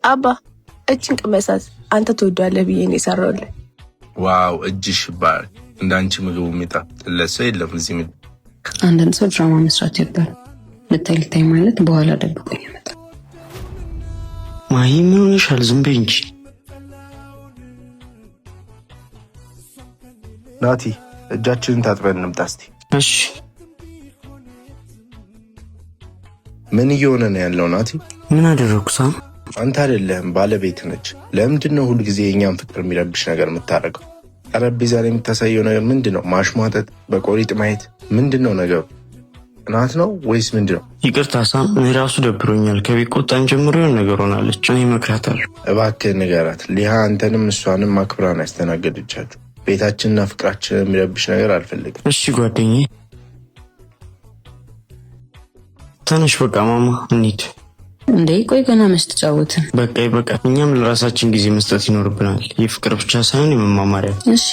አባ እችን ቅመሳት አንተ ትወዳለህ ብዬ ነው የሰራሁልህ። ዋው እጅሽ ይባል። እንዳንቺ ምግቡ የሚጣፍጥ ሰው የለም እዚህ ምድር። አንዳንድ ሰው ድራማ መስራት ይወዳል። ልታይ ማለት በኋላ ደብቆኝ ይመጣል። ማሂ ምን ሆነሻል? ዝም በይ እንጂ። ናቲ እጃችንን ታጥበን እንምጣ እስቲ። እሺ። ምን እየሆነ ነው ያለው ናቲ? ምን አደረኩ? ሳም አንተ አይደለህም ባለቤት ነች። ለምንድን ነው ሁሉ ጊዜ የኛን ፍቅር የሚረብሽ ነገር የምታደርገው? ጠረጴዛ ላይ የምታሳየው ነገር ምንድን ነው? ማሽሟጠጥ፣ በቆሪጥ ማየት ምንድን ነው ነገሩ? ቅናት ነው ወይስ ምንድን ነው? ይቅርታ ሳም፣ እኔ ራሱ ደብሮኛል። ከቤት ቆጣን ጀምሮ የሆነ ነገር ሆናለች። እኔ እመክራታለሁ። እባክህ ንገራት። ሊሃ አንተንም እሷንም አክብራን ያስተናገደቻችሁ። ቤታችንና ፍቅራችንን የሚረብሽ ነገር አልፈልግም። እሺ ጓደኛዬ ተነሽ፣ በቃ ማማ እንሂድ። እንዴ ቆይ ገና መች ተጫወትን? በቃ ይበቃ። እኛም ለራሳችን ጊዜ መስጠት ይኖርብናል። የፍቅር ብቻ ሳይሆን የመማማሪያ። እሺ